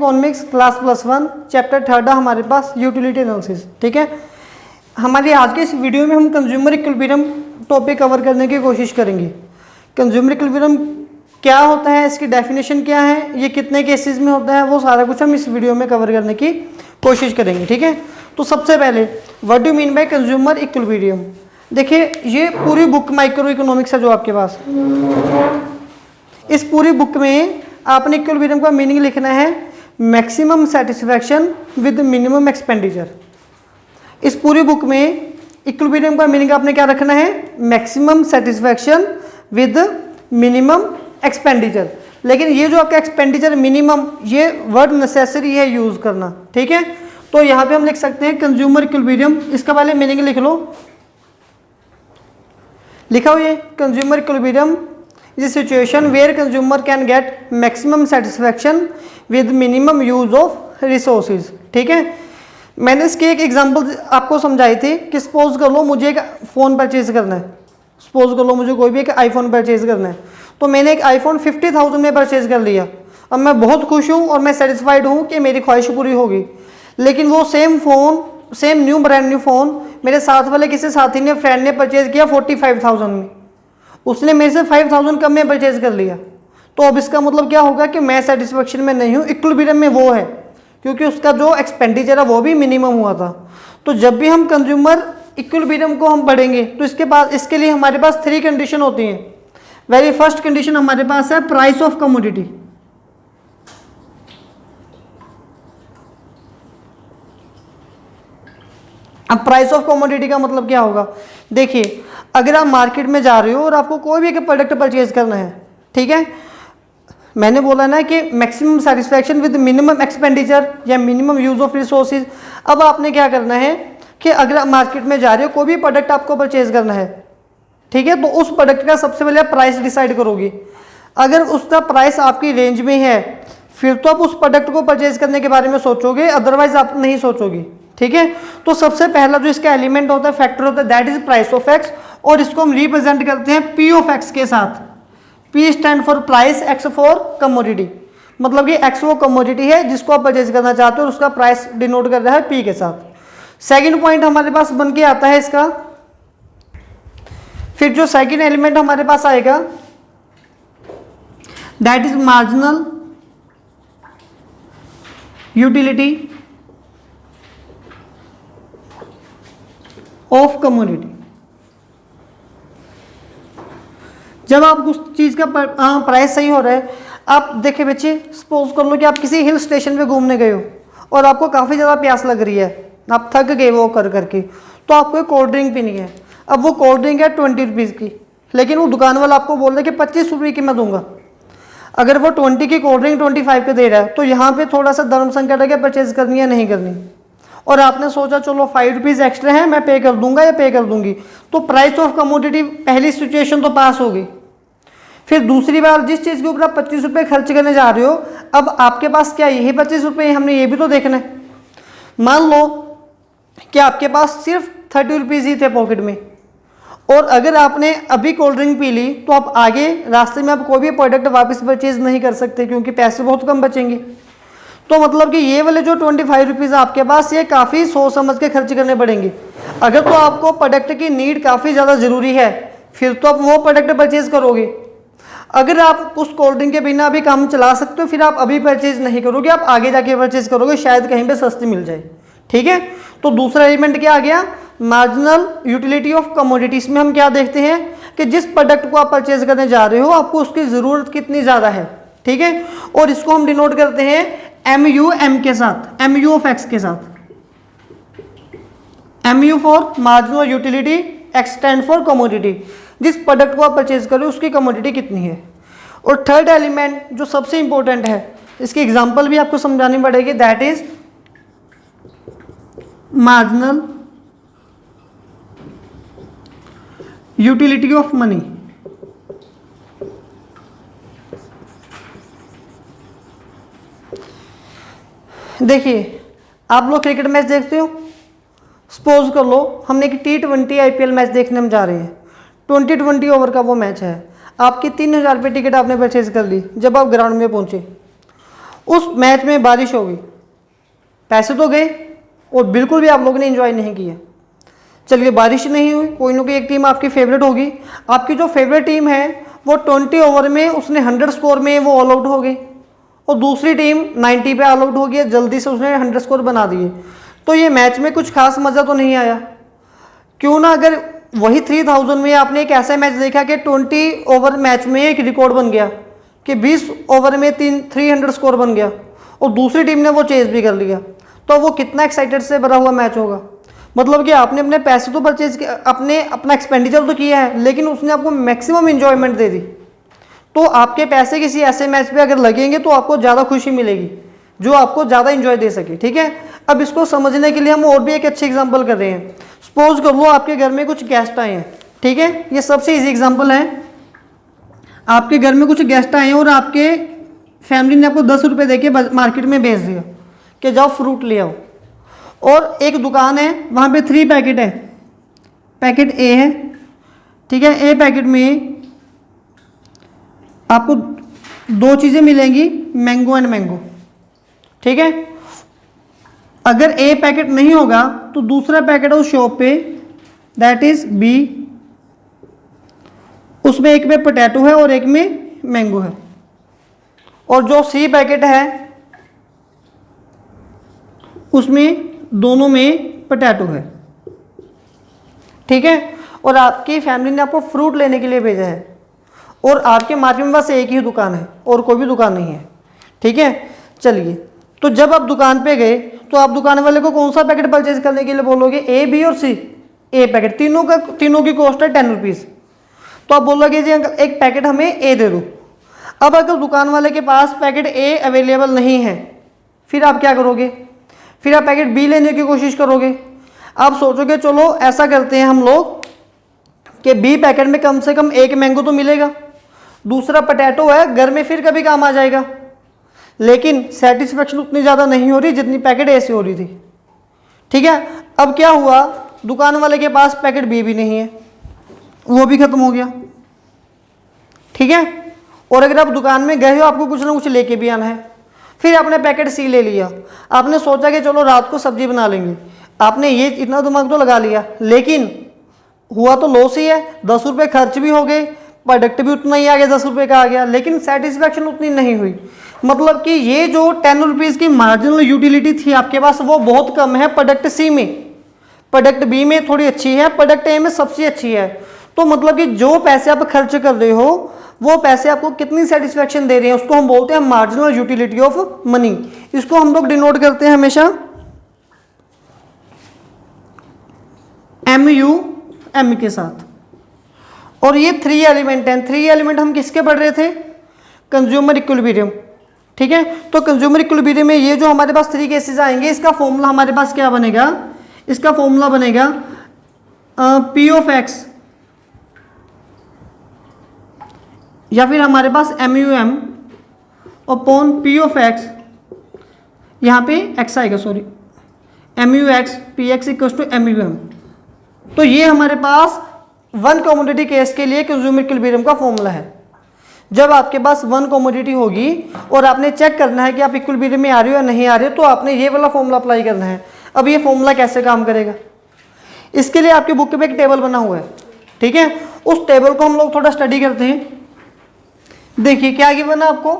Economics class +1 chapter 3 हमारे पास utility analysis. ठीक है, हमारी आज के इस वीडियो में हम कंज्यूमर इक्विलिब्रियम टॉपिक कवर करने की कोशिश करेंगे। कंज्यूमर इक्विलिब्रियम क्या होता है, इसकी डेफिनेशन क्या है, ये कितने केसेस में होता है, वो सारा कुछ हम इस वीडियो में कवर करने की कोशिश करेंगे। ठीक है, तो सबसे पहले what do mean by consumer equilibrium. देखिए, ये पूरी बुक माइक्रो इकोनॉमिक्स है जो आपके पास, इस पूरी बुक में आपने इक्विलिब्रियम का मीनिंग लिखना है maximum satisfaction with minimum expenditure. इस पूरी बुक में इक्विलिब्रियम का मीनिंग आपने क्या रखना है, maximum satisfaction with minimum expenditure. लेकिन ये जो आपका एक्सपेंडिचर मिनिमम, ये वर्ड नेसेसरी है यूज करना। ठीक है, तो यहाँ पे हम लिख सकते हैं कंज्यूमर इक्विलिब्रियम, इसका पहले मीनिंग लिख लो। लिखा हुआ है consumer equilibrium is a situation where consumer can get maximum satisfaction with minimum use of resources. ठीक है, मैंने इसके एक एग्जांपल आपको समझाई थी कि सपोज कर लो मुझे एक फ़ोन परचेज करना है, सपोज कर लो मुझे कोई भी एक आईफोन परचेज करना है, तो मैंने एक आईफोन 50,000 में परचेज कर लिया। अब मैं बहुत खुश हूँ और मैं सेटिस्फाइड हूँ कि मेरी ख्वाहिश पूरी होगी। लेकिन वो same phone, same new brand new phone मेरे साथ वाले किसी साथी ने, फ्रेंड ने परचेज किया 45,000 में, उसने मेरे से 5,000 कम में परचेज कर लिया। तो अब इसका मतलब क्या होगा कि मैं सेटिस्फेक्शन में नहीं हूँ, इक्विलिब्रियम में वो है, क्योंकि उसका जो एक्सपेंडिचर है वो भी मिनिमम हुआ था। तो जब भी हम कंज्यूमर इक्विलिब्रियम को हम पढ़ेंगे तो इसके लिए हमारे पास 3 कंडीशन होती हैं। वेरी फर्स्ट कंडीशन हमारे पास है प्राइस ऑफ कमोडिटी। अब प्राइस ऑफ कमोडिटी का मतलब क्या होगा, देखिए अगर आप मार्केट में जा रहे हो और आपको कोई भी एक प्रोडक्ट परचेज करना है, ठीक है, मैंने बोला ना कि maximum satisfaction with minimum expenditure या मिनिमम यूज ऑफ रिसोर्सेज। अब आपने क्या करना है कि अगर आप मार्केट में जा रहे हो, कोई भी प्रोडक्ट आपको परचेज करना है, ठीक है, तो उस प्रोडक्ट का सबसे पहले प्राइस डिसाइड करोगे। अगर उसका प्राइस आपकी रेंज में है फिर तो आप उस प्रोडक्ट को परचेज करने के बारे में सोचोगे, अदरवाइज आप नहीं सोचोगे। ठीक है, तो सबसे पहला जो इसका एलिमेंट होता है, फैक्टर होता है, that is price of x, और इसको हम रिप्रेजेंट करते हैं पी ऑफ एक्स के साथ। P stand for price, x for commodity. मतलब कि एक्स वो कमोडिटी है जिसको आप परचेज करना चाहते हो, उसका प्राइस डिनोट कर रहा है पी के साथ। सेकंड पॉइंट हमारे पास बन के आता है इसका, फिर जो सेकंड एलिमेंट हमारे पास आएगा that is marginal utility of commodity. जब आप उस चीज़ का प्राइस सही हो रहा है, आप देखिए बच्चे, सपोज कर लो कि आप किसी हिल स्टेशन पे घूमने गए हो और आपको काफ़ी ज़्यादा प्यास लग रही है, आप थक गए वो कर करके, तो आपको एक कोल्ड ड्रिंक पीनी है। अब वो कोल्ड ड्रिंक है 20 रुपीज़ की, लेकिन वो दुकान वाला आपको बोल रहा है कि 25 रुपये की मैं दूंगा। अगर वो 20 की कोल्ड ड्रिंक 25 के दे रहा है, तो यहाँ पे थोड़ा सा धर्म संकट है कि परचेज करनी है नहीं करनी, और आपने सोचा चलो 5 रुपीज़ एक्स्ट्रा है मैं पे कर दूंगा या पे कर दूंगी, तो प्राइस ऑफ कमोडिटी पहली सिचुएशन तो पास होगी। फिर दूसरी बार जिस चीज़ के ऊपर आप 25 रुपये खर्च करने जा रहे हो, अब आपके पास क्या यही 25 रुपये, हमने ये भी तो देखना है। मान लो कि आपके पास सिर्फ 30 रुपीज़ ही थे पॉकेट में, और अगर आपने अभी कोल्ड ड्रिंक पी ली तो आप आगे रास्ते में आप कोई भी प्रोडक्ट वापस परचेज नहीं कर सकते क्योंकि पैसे बहुत कम बचेंगे। तो मतलब कि ये वाले जो 25 रुपीज़ आपके पास, ये काफ़ी सोच समझ के खर्च करने पड़ेंगे। अगर तो आपको प्रोडक्ट की नीड काफ़ी ज़्यादा ज़रूरी है फिर तो आप वो प्रोडक्ट परचेज करोगे। अगर आप उस कोल्ड ड्रिंक के बिना अभी काम चला सकते हो फिर आप अभी परचेज नहीं करोगे, आप आगे जाके परचेज करोगे, शायद कहीं पे सस्ती मिल जाए। ठीक है, तो दूसरा एलिमेंट क्या आ गया, मार्जिनल यूटिलिटी ऑफ कमोडिटी। इसमें हम क्या देखते हैं कि जिस प्रोडक्ट को आप परचेज करने जा रहे हो आपको उसकी ज़रूरत कितनी ज़्यादा है। ठीक है, और इसको हम डिनोट करते हैं MU के साथ, MU ऑफ एक्स के साथ। MU for marginal utility, x stand for commodity. जिस प्रोडक्ट को आप परचेज कर रहे हो उसकी कमोडिटी कितनी है। और थर्ड एलिमेंट जो सबसे इंपॉर्टेंट है, इसकी एग्जांपल भी आपको समझानी पड़ेगी, that is marginal utility of money. देखिए, आप लोग क्रिकेट मैच देखते हो, सपोज कर लो हमने एक T20 IPL मैच देखने हम जा रहे हैं, 20 ओवर का वो मैच है, आपकी 3,000 रुपये टिकट आपने परचेज कर ली। जब आप ग्राउंड में पहुंचे उस मैच में बारिश हो गई, पैसे तो गए और बिल्कुल भी आप लोगों ने एंजॉय नहीं किया। चलिए बारिश नहीं हुई, कोई ना कोई एक टीम आपकी फेवरेट होगी। आपकी जो फेवरेट टीम है वो 20 ओवर में उसने 100 स्कोर में वो ऑल आउट हो गई और दूसरी टीम 90 पे ऑल आउट हो गई, जल्दी से उसने 100 स्कोर बना दिए। तो ये मैच में कुछ खास मज़ा तो नहीं आया। क्यों ना अगर वही 3000 में आपने एक ऐसा मैच देखा कि 20 ओवर मैच में एक रिकॉर्ड बन गया कि 20 ओवर में 300 स्कोर बन गया और दूसरी टीम ने वो चेज भी कर लिया, तो वो कितना एक्साइटेड से भरा हुआ मैच होगा। मतलब कि आपने अपने पैसे तो परचेज अपने अपना एक्सपेंडिचर तो किया है, लेकिन उसने आपको मैक्सिमम इंजॉयमेंट दे दी। तो आपके पैसे किसी ऐसे मैच पे अगर लगेंगे तो आपको ज़्यादा खुशी मिलेगी, जो आपको ज़्यादा इंजॉय दे सके। ठीक है, अब इसको समझने के लिए हम और भी एक अच्छी एग्जांपल कर रहे हैं। सपोज कर लो आपके घर में कुछ गेस्ट आए हैं। ठीक है, ये सबसे इजी एग्जांपल है। आपके घर में कुछ गेस्ट आए हैं और आपके फैमिली ने आपको 10 रुपये देके मार्केट में भेज दिया कि जाओ फ्रूट ले आओ, और एक दुकान है वहाँ पे 3 पैकेट है, पैकेट ए है। ठीक है, ए पैकेट में आपको 2 चीज़ें मिलेंगी, मैंगो एंड मैंगो। ठीक है, अगर ए पैकेट नहीं होगा तो दूसरा पैकेट है उस शॉप पे, दैट इज बी, उसमें एक में पोटैटो है और एक में मैंगो है। और जो सी पैकेट है उसमें दोनों में पोटैटो है। ठीक है, और आपकी फैमिली ने आपको फ्रूट लेने के लिए भेजा है और आपके मार्केट में बस एक ही दुकान है और कोई भी दुकान नहीं है। ठीक है, चलिए, तो जब आप दुकान पे गए तो आप दुकान वाले को कौन सा पैकेट परचेज करने के लिए बोलोगे, ए, बी और सी? ए पैकेट, तीनों की कॉस्ट है 10 रुपीज़। तो आप बोलोगे जी अंकल एक पैकेट हमें ए दे दो। अब अगर दुकान वाले के पास पैकेट ए अवेलेबल नहीं है, फिर आप क्या करोगे? फिर आप पैकेट बी लेने की कोशिश करोगे। आप सोचोगे चलो ऐसा करते हैं हम लोग कि बी पैकेट में कम से कम एक मैंगो तो मिलेगा, दूसरा पोटैटो है, घर में फिर कभी काम आ जाएगा। लेकिन सेटिस्फेक्शन उतनी ज़्यादा नहीं हो रही जितनी पैकेट ए से हो रही थी। ठीक है, अब क्या हुआ, दुकान वाले के पास पैकेट बी भी नहीं है, वो भी खत्म हो गया। ठीक है, और अगर आप दुकान में गए हो आपको कुछ ना कुछ लेके भी आना है, फिर आपने पैकेट सी ले लिया। आपने सोचा कि चलो रात को सब्जी बना लेंगे, आपने ये इतना दिमाग तो लगा लिया, लेकिन हुआ तो लॉस ही है। 10 रुपये खर्च भी हो गए, प्रोडक्ट भी उतना ही आ गया, 10 रुपये का आ गया, लेकिन सेटिस्फेक्शन उतनी नहीं हुई। मतलब कि ये जो 10 रुपीज़ की मार्जिनल यूटिलिटी थी आपके पास वो बहुत कम है प्रोडक्ट सी में। प्रोडक्ट बी में थोड़ी अच्छी है, प्रोडक्ट ए में सबसे अच्छी है। तो मतलब कि जो पैसे आप खर्च कर रहे हो वो पैसे आपको कितनी सेटिस्फेक्शन दे रहे हैं, उसको हम बोलते हैं मार्जिनल यूटिलिटी ऑफ मनी। इसको हम लोग डिनोट करते हैं हमेशा MU के साथ। और ये 3 एलिमेंट हैं। 3 एलिमेंट हम किसके पढ़ रहे थे? Consumer equilibrium. ठीक है, तो कंज्यूमर इक्विलिब्रियम में ये जो हमारे पास 3 केसेस आएंगे, इसका फॉर्मूला हमारे पास क्या बनेगा? इसका फॉर्मूला बनेगा P ऑफ X, या फिर हमारे पास MUM upon P of X, यहाँ पे X आएगा, sorry, MUX PX equals to MUM। तो ये हमारे पास 1 कमोडिटी केस के लिए कंज्यूमर इक्विलिब्रियम का फॉर्मूला है। जब आपके पास 1 कमोडिटी होगी और आपने चेक करना है कि आप इक्विलिब्रियम में आ रहे हो या नहीं आ रहे हो, तो आपने ये वाला फॉर्मूला अप्लाई करना है। अब ये फॉर्मूला कैसे काम करेगा? इसके लिए आपकी बुक पे एक टेबल बना हुआ है। ठीक है, उस टेबल को हम लोग थोड़ा स्टडी करते हैं। देखिए क्या गिवन है आपको,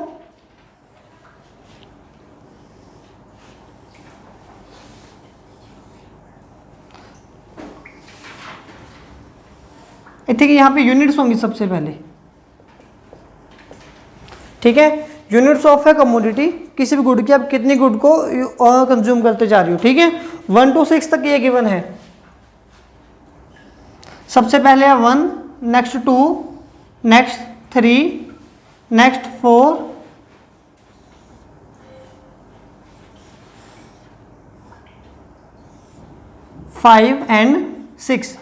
ठीक है, यहाँ पे यूनिट्स होंगी सबसे पहले। ठीक है, यूनिट्स ऑफ है कमोडिटी, किसी भी गुड की आप कितनी गुड को कंज्यूम करते जा रही हो। ठीक है, 1 to 6 तक ये गिवन है। सबसे पहले है 1, नेक्स्ट 2, नेक्स्ट 3, नेक्स्ट 4, 5 एंड 6।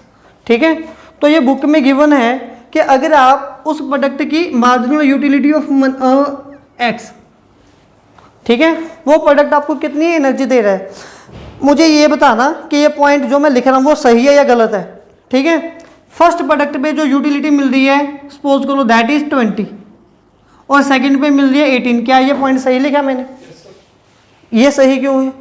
ठीक है, तो ये बुक में गिवन है कि अगर आप उस प्रोडक्ट की मार्जिनल यूटिलिटी ऑफ X, ठीक है, वो प्रोडक्ट आपको कितनी एनर्जी दे रहा है, मुझे ये बताना कि ये पॉइंट जो मैं लिख रहा हूँ वो सही है या गलत है। ठीक है, फर्स्ट प्रोडक्ट पे जो यूटिलिटी मिल रही है सपोज करो दैट इज 20 और सेकंड पे मिल रही है 18, क्या ये पॉइंट सही लिखा मैंने? ये सही क्यों है?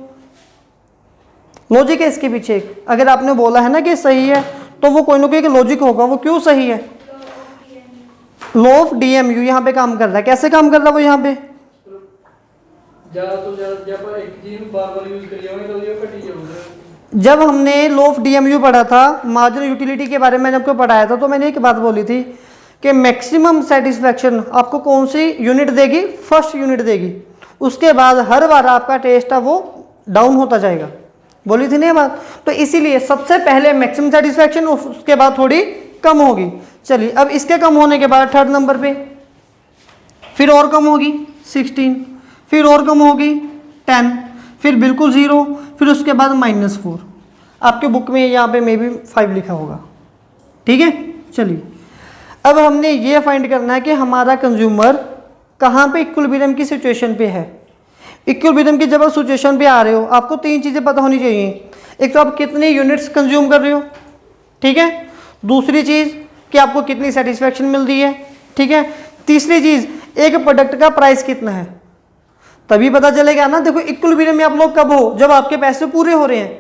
लॉजिक है इसके पीछे। अगर आपने बोला है ना कि सही है तो वो कोई ना कोई लॉजिक होगा। वो क्यों सही है? लॉ ऑफ DMU यहाँ पे काम कर रहा है। कैसे काम कर रहा है वो यहाँ पे? जब हमने लॉ ऑफ DMU पढ़ा था, मार्जिनल यूटिलिटी के बारे में आपको पढ़ाया था, तो मैंने एक बात बोली थी कि मैक्सिमम सेटिस्फैक्शन आपको कौन सी यूनिट देगी? फर्स्ट यूनिट देगी। उसके बाद हर बार आपका टेस्ट है वो डाउन होता जाएगा। बोली थी नहीं बात? तो इसीलिए सबसे पहले मैक्सिमम सेटिस्फैक्शन, उसके बाद थोड़ी कम होगी। चलिए अब इसके कम होने के बाद थर्ड नंबर पे फिर और कम होगी 16, फिर और कम होगी 10, फिर बिल्कुल 0, फिर उसके बाद -4। आपके बुक में यहाँ पे मे बी 5 लिखा होगा। ठीक है, चलिए अब हमने ये फाइंड करना है कि हमारा कंज्यूमर कहाँ पे इक्विलिब्रियम की सिचुएशन पे है। इक्विलिब्रियम की जब आप सिचुएशन पे आ रहे हो, आपको 3 चीज़ें पता होनी चाहिए। एक तो आप कितने यूनिट्स कंज्यूम कर रहे हो, ठीक है। दूसरी चीज़ कि आपको कितनी सेटिस्फैक्शन मिल रही है, ठीक है। तीसरी चीज़ एक प्रोडक्ट का प्राइस कितना है, तभी पता चलेगा ना। देखो इक्विलिब्रियम में आप लोग कब हो? जब आपके पैसे पूरे हो रहे हैं,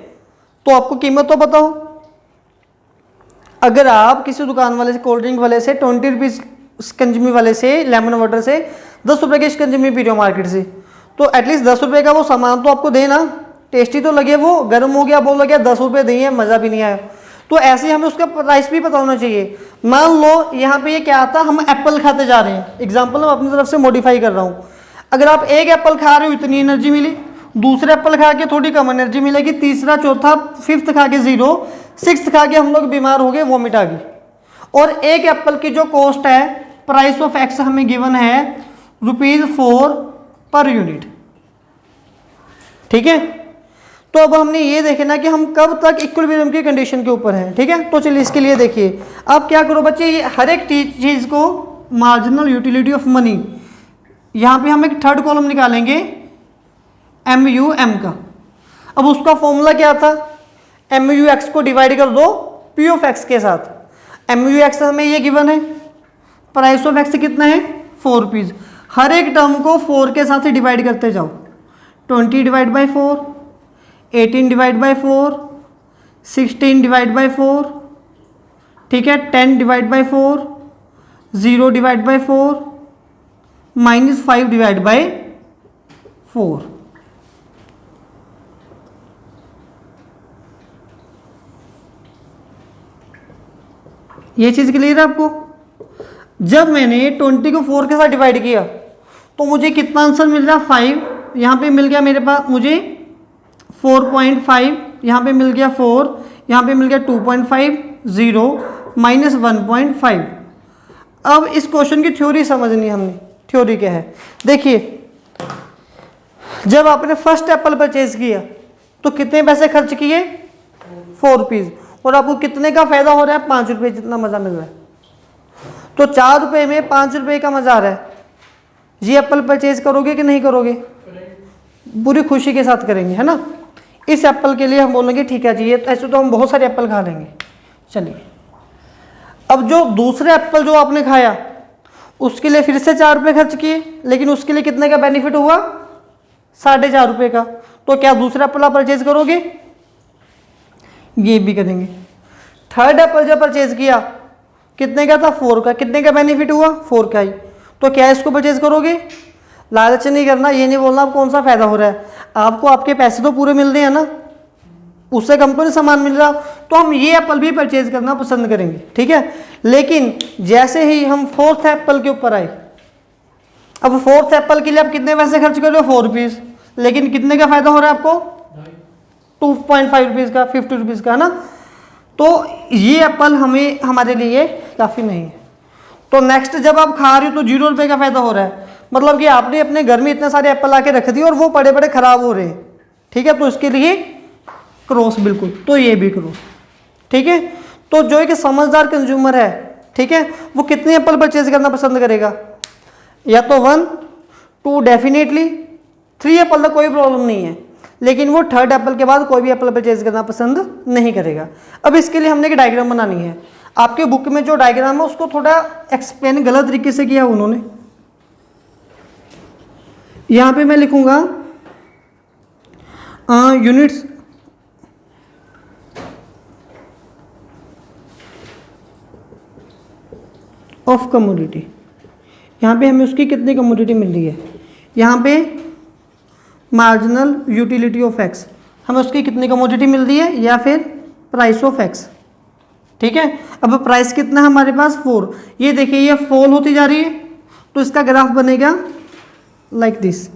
तो आपको कीमत तो पता हो। अगर आप किसी दुकान वाले से, कोल्ड ड्रिंक वाले से 20 रुपीज़ स्कंजमी वाले से, लेमन वाटर से 10 रुपये की स्कंजमी पी रहे हो मार्केट से, तो एटलीस्ट 10 रुपये का वो सामान तो आपको देना, टेस्टी तो लगे। वो गर्म हो गया, बोल गया 10 रुपये दिए, मज़ा भी नहीं आया। तो ऐसे ही हमें उसका प्राइस भी पता होना चाहिए। मान लो यहाँ पे ये क्या आता, हम एप्पल खाते जा रहे हैं, एग्जाम्पल मैं अपनी तरफ से मॉडिफाई कर रहा हूँ। अगर आप एक एप्पल खा रहे हो इतनी एनर्जी मिली, दूसरा एप्पल खा के थोड़ी कम एनर्जी मिलेगी, तीसरा, चौथा, फिफ्थ खा के 0, सिक्स्थ खा के हम लोग बीमार हो गए, वॉमिट आ गई। और एक एप्पल की जो कॉस्ट है, प्राइस ऑफ एक्स हमें गिवन है ₹4 पर यूनिट, ठीक है। तो अब हमने ये देखना कि हम कब तक इक्विलिब्रियम की कंडीशन के ऊपर हैं, ठीक है। तो चलिए इसके लिए देखिए, आप क्या करो बच्चे, ये हर एक चीज़ को मार्जिनल यूटिलिटी ऑफ मनी, यहाँ पे हम एक थर्ड कॉलम निकालेंगे MUM का। अब उसका फॉर्मूला क्या था? MUX को डिवाइड कर दो P ऑफ X के साथ। MUX हमें ये गिवन है, प्राइस ऑफ X कितना है? 4 रुपीज़। हर एक टर्म को 4 के साथ ही डिवाइड करते जाओ। 20 divide by 4, 18 divide by 4, 16 divide by 4, ठीक है, 10 divide by 4, 0 divide by 4, -5 divide by 4। ये चीज़ क्लियर है आपको? जब मैंने 20 को 4 के साथ डिवाइड किया तो मुझे कितना आंसर मिल रहा? 5। यहाँ पे मिल गया मेरे पास मुझे 4.5, यहाँ पे मिल गया 4, यहाँ पे मिल गया 2.5, 0, -1.5। अब इस क्वेश्चन की थ्योरी समझनी है हमने। थ्योरी क्या है? देखिए, जब आपने फर्स्ट एप्पल परचेज किया तो कितने पैसे खर्च किए? 4 रुपीज़। और आपको कितने का फायदा हो रहा है? 5 रुपये जितना मज़ा मिल रहा है। तो 4 रुपये में 5 रुपये का मज़ा आ रहा है। ये एप्पल परचेज करोगे कि नहीं करोगे? पूरी खुशी के साथ करेंगे, है ना। इस एप्पल के लिए हम बोलेंगे ठीक है जी, ये ऐसे तो हम बहुत सारे एप्पल खा लेंगे। चलिए, अब जो दूसरे एप्पल जो आपने खाया उसके लिए फिर से 4 रुपये खर्च किए, लेकिन उसके लिए कितने का बेनिफिट हुआ? 4.5 रुपये का। तो क्या दूसरा एप्पल आप परचेज करोगे? ये भी करेंगे। थर्ड एप्पल जब परचेज किया कितने का था? 4 का। कितने का बेनिफिट हुआ? 4 का ही। तो क्या इसको परचेज करोगे? लालच नहीं करना, ये नहीं बोलना आप कौन सा फायदा हो रहा है, आपको आपके पैसे तो पूरे मिल रहे हैं ना, उससे कम तो नहीं सामान मिल रहा। तो हम ये एप्पल भी परचेज करना पसंद करेंगे, ठीक है। लेकिन जैसे ही हम फोर्थ एप्पल के ऊपर आए, अब फोर्थ एप्पल के लिए आप कितने पैसे खर्च कर रहे हो? 4 रुपीज़। लेकिन कितने का फायदा हो रहा है आपको? 2.5 रुपीज़ का, 50 रुपीज़ का, है ना। तो ये एप्पल हमें, हमारे लिए काफ़ी नहीं है। तो नेक्स्ट जब आप खा रहे हो तो 0 रुपये का फायदा हो रहा है, मतलब कि आपने अपने घर में इतने सारे एप्पल आके रख दिए और वो बड़े बड़े खराब हो रहे हैं, ठीक है। तो इसके लिए क्रॉस, बिल्कुल। तो ये भी क्रॉस, ठीक है। तो जो एक समझदार कंज्यूमर है, ठीक है, वो कितने एप्पल परचेज करना पसंद करेगा? या तो 1, 2 डेफिनेटली, 3 एप्पल तो कोई प्रॉब्लम नहीं है, लेकिन वो थर्ड एप्पल के बाद कोई भी एप्पल परचेज करना पसंद नहीं करेगा। अब इसके लिए हमने एक डायग्राम बनानी है। आपके बुक में जो डायग्राम है उसको थोड़ा एक्सप्लेन गलत तरीके से किया उन्होंने। यहाँ पे मैं लिखूंगा यूनिट्स ऑफ कमोडिटी, यहाँ पे हमें उसकी कितनी कमोडिटी मिल रही है, यहाँ पे मार्जिनल यूटिलिटी ऑफ एक्स, हमें उसकी कितनी कमोडिटी मिल रही है, या फिर प्राइस ऑफ एक्स। ठीक है, अब प्राइस कितना है हमारे पास 4, ये देखिए ये फॉल होती जा रही है, तो इसका ग्राफ बनेगा लाइक दिस।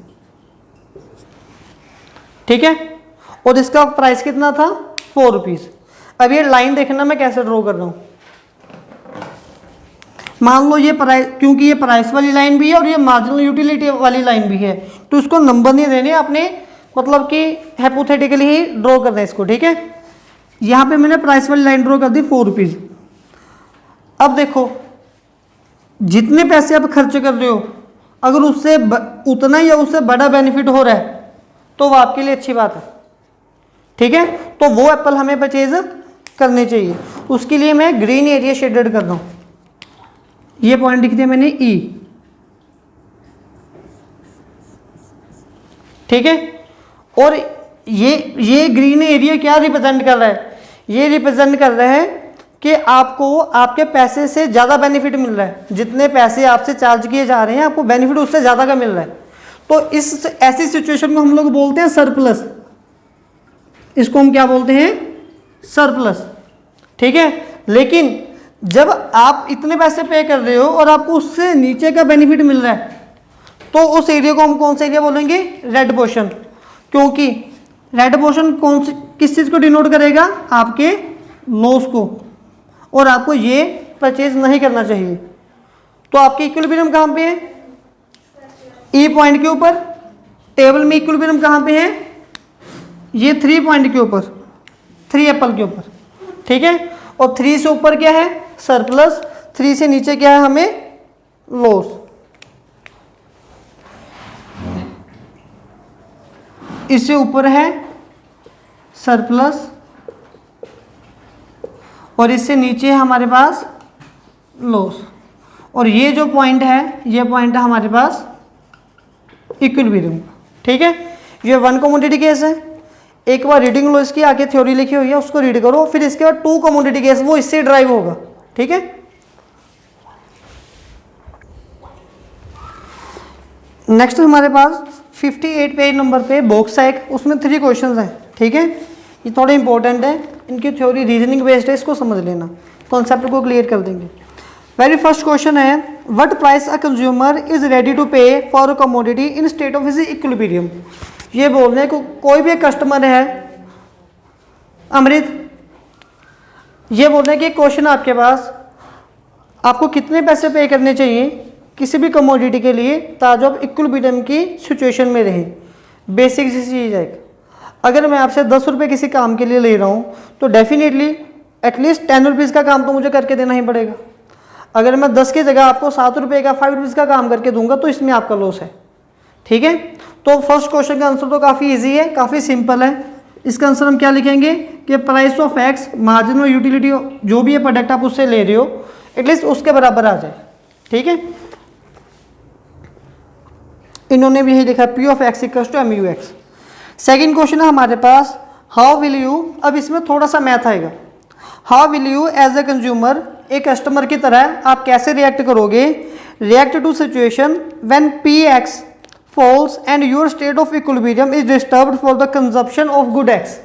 ठीक है, और इसका प्राइस कितना था 4 रुपीज़। अब ये लाइन देखना मैं कैसे ड्रॉ कर रहा हूँ। मान लो ये प्राइस, क्योंकि ये प्राइस वाली लाइन भी है और ये मार्जिनल यूटिलिटी वाली लाइन भी है, तो इसको नंबर नहीं देने, आपने मतलब कि हाइपोथेटिकली ही ड्रॉ करना है इसको। ठीक है, यहाँ पे मैंने प्राइस वाली लाइन ड्रॉ कर दी 4 रुपीज़। अब देखो जितने पैसे आप खर्च कर रहे हो, अगर उससे उतना या उससे बड़ा बेनिफिट हो रहा है तो वो आपके लिए अच्छी बात है। ठीक है, तो वो एप्पल हमें परचेज करने चाहिए। उसके लिए मैं ग्रीन एरिया शेडेड कर रहा हूँ, ये पॉइंट लिख दिया मैंने ई। ठीक है, और ये ग्रीन एरिया क्या रिप्रेजेंट कर रहा है, ये रिप्रेजेंट कर रहा है कि आपको आपके पैसे से ज़्यादा बेनिफिट मिल रहा है, जितने पैसे आपसे चार्ज किए जा रहे हैं आपको बेनिफिट उससे ज़्यादा का मिल रहा है। तो इस ऐसी सिचुएशन को हम लोग बोलते हैं सरप्लस, इसको हम क्या बोलते हैं, सरप्लस। ठीक है, लेकिन जब आप इतने पैसे पे कर रहे हो और आपको उससे नीचे का बेनिफिट मिल रहा है, तो उस एरिया को हम कौन सा एरिया बोलेंगे, रेड पोर्शन। क्योंकि रेड पोर्शन कौन सी किस चीज़ को डिनोट करेगा, आपके लॉस को, और आपको ये परचेज नहीं करना चाहिए। तो आपकी इक्विलिब्रियम कहाँ पे है, ई पॉइंट के ऊपर। टेबल में इक्विलिब्रियम कहाँ पे है, ये 3 पॉइंट के ऊपर, 3 एप्पल के ऊपर। ठीक है, और 3 से ऊपर क्या है, सरप्लस, 3 से नीचे क्या है हमें, लॉस। इससे ऊपर है सरप्लस और इससे नीचे है हमारे पास लॉस, और ये जो पॉइंट है, ये पॉइंट है हमारे पास इक्विलिब्रियम। ठीक है, ये 1 कमोडिटी केस है। एक बार रीडिंग लो, इसकी आगे थ्योरी लिखी हुई है उसको रीड करो, फिर इसके बाद 2 कमोडिटी केस, वो इससे ड्राइव होगा। ठीक है, नेक्स्ट हमारे पास 58 पेज नंबर पे बॉक्स है एक, उसमें 3 क्वेश्चंस हैं। ठीक है, ये थोड़े इंपॉर्टेंट है, इनकी थ्योरी रीजनिंग बेस्ड है, इसको समझ लेना, कॉन्सेप्ट को क्लियर कर देंगे। वेरी फर्स्ट क्वेश्चन है, what price a consumer is ready to pay for a commodity in state of equilibrium. ये बोल रहे हैं कि कोई भी कस्टमर है, अमृत, ये बोल रहे हैं कि क्वेश्चन आपके पास, आपको कितने पैसे पे करने चाहिए किसी भी कमोडिटी के लिए ताकि आप इक्विलिब्रियम की सिचुएशन में रहे। बेसिक सी चीज़ है, अगर मैं आपसे 10 रुपये किसी काम के लिए ले रहा हूँ तो डेफिनेटली एटलीस्ट 10 रुपीज़ का काम तो मुझे करके देना ही पड़ेगा। अगर मैं 10 की जगह आपको 7 रुपये का 5 रुपीज़ का काम करके दूंगा तो इसमें आपका लॉस है। ठीक है, तो फर्स्ट क्वेश्चन का आंसर तो काफ़ी इजी है, काफ़ी सिंपल है। इसका आंसर हम क्या लिखेंगे कि प्राइस ऑफ एक्स, मार्जिन और यूटिलिटी जो भी ये प्रोडक्ट आप उससे ले रहे हो एटलीस्ट उसके बराबर आ जाए। ठीक है, इन्होंने भी यही लिखा P of X equals to M U X. Second question है हमारे पास, हाउ विल यू, अब इसमें थोड़ा सा मैथ आएगा। How will you as a consumer, एक कस्टमर की तरह आप कैसे रिएक्ट करोगे, react to situation when P X falls and your state of equilibrium is disturbed for the consumption of good X.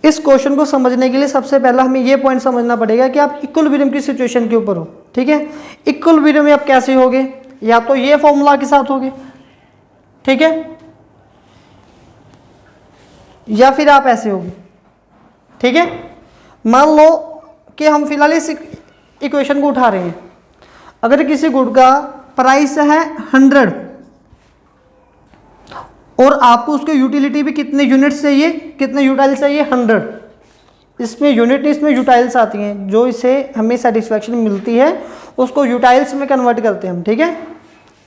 इस क्वेश्चन को समझने के लिए सबसे पहला हमें यह पॉइंट समझना पड़ेगा कि आप इक्विलिब्रियम की सिचुएशन के ऊपर हो। ठीक है, इक्विलिब्रियम में आप कैसे होगे, या तो ये फॉर्मूला के साथ होगे, ठीक है, या फिर आप ऐसे होगे। ठीक है, मान लो कि हम फिलहाल इस इक्वेशन को उठा रहे हैं। अगर किसी गुड का प्राइस है 100 और आपको उसके यूटिलिटी भी कितने यूनिट्स चाहिए, कितने यूटाइल्स चाहिए, 100। इसमें यूनिट नहीं, इसमें यूटाइल्स आती हैं, जो इसे हमें सेटिस्फैक्शन मिलती है उसको यूटाइल्स में कन्वर्ट करते हैं हम। ठीक है,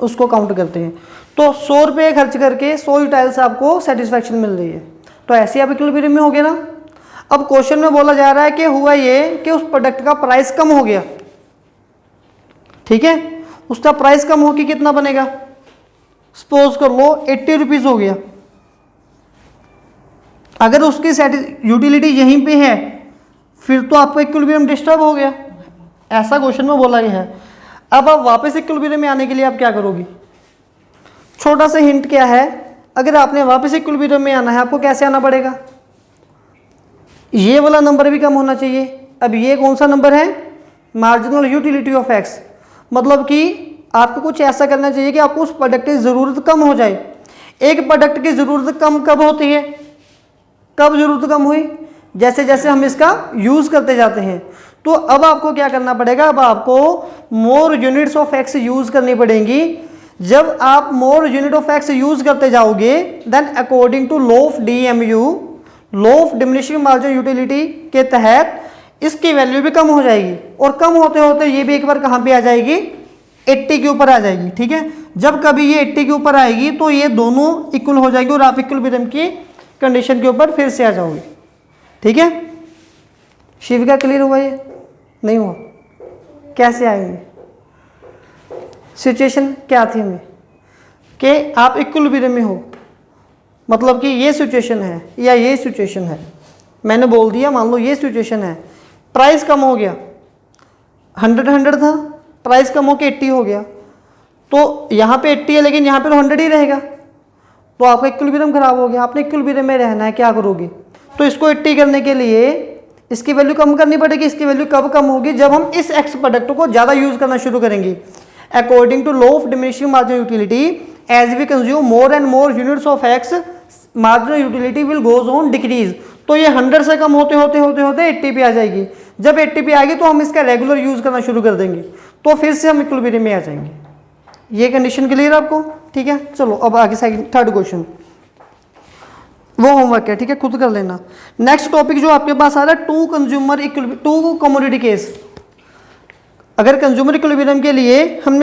उसको काउंट करते हैं। तो 100 रुपये खर्च करके 100 यूटाइल्स आपको सेटिस्फैक्शन मिल रही है, तो ऐसे आप इक्विलिब्रियम में हो गए ना। अब क्वेश्चन में बोला जा रहा है कि हुआ ये कि उस प्रोडक्ट का प्राइस कम हो गया। ठीक है, उसका प्राइस कम हो के कितना बनेगा, सपोज कर लो 80 रुपीज़ हो गया। अगर उसकी यूटिलिटी यहीं पे है फिर तो आपका इक्विलिब्रियम डिस्टर्ब हो गया, ऐसा क्वेश्चन में बोला गया है। अब आप वापस इक्विलिब्रियम में आने के लिए आप क्या करोगे? छोटा सा हिंट क्या है, अगर आपने वापस इक्विलिब्रियम में आना है आपको कैसे आना पड़ेगा? ये वाला नंबर भी कम होना चाहिए। अब ये कौन सा नंबर है? Marginal utility of x. मतलब कि आपको कुछ ऐसा करना चाहिए कि आपको उस प्रोडक्ट की ज़रूरत कम हो जाए। एक प्रोडक्ट की ज़रूरत कम कब होती है? कब ज़रूरत कम हुई? जैसे जैसे हम इसका यूज़ करते जाते हैं। तो अब आपको क्या करना पड़ेगा? अब आपको more units of X use करनी पड़ेंगी। जब आप more unit of X use करते जाओगे then according to law of DMU, law of diminishing marginal utility के तहत इसकी वैल्यू भी कम हो जाएगी और कम होते होते ये भी एक बार कहाँ पे आ जाएगी? 80 के ऊपर आ जाएगी। ठीक है, जब कभी ये 80 के ऊपर आएगी तो ये दोनों इक्वल हो जाएगी और आप इक्विलिब्रियम की कंडीशन के ऊपर फिर से आ जाओगे। ठीक है, शिविका क्लियर हुआ? ये नहीं हुआ? कैसे आएंगे? सिचुएशन क्या थी हमें कि आप इक्विलिब्रियम में हो, मतलब कि ये सिचुएशन है या ये सिचुएशन है। मैंने बोल दिया मान लो ये सिचुएशन है, प्राइस कम हो गया, 100 था, प्राइस कम होकर 80 हो गया, तो यहाँ पे 80 है लेकिन यहाँ पे तो 100 ही रहेगा, तो आपका इक्विलिब्रियम खराब हो गया। आपने इक्विलिब्रियम में रहना है, क्या करोगे? तो इसको 80 करने के लिए इसकी वैल्यू कम करनी पड़ेगी। इसकी वैल्यू कब कम होगी? जब हम इस एक्स प्रोडक्ट को ज़्यादा यूज़ करना शुरू करेंगे। According to law of diminishing marginal utility, as we consume more and more units of X, marginal utility will goes on decrease. तो ये 100 से कम होते होते होते होते 80 पे आ जाएगी। जब 80 पे आएगी तो हम इसका रेगुलर यूज़ करना शुरू कर देंगे, तो फिर से हम इक्विलिब्रियम में आ जाएंगे। ये कंडीशन क्लियर आपको? ठीक है, चलो अब आगे सेकंड थर्ड क्वेश्चन, वो होमवर्क है। ठीक है, खुद कर लेना। नेक्स्ट टॉपिक जो आपके पास आ रहा है टू कमोडिटी केस। अगर कंज्यूमर इक्विलिब्रियम के लिए हमने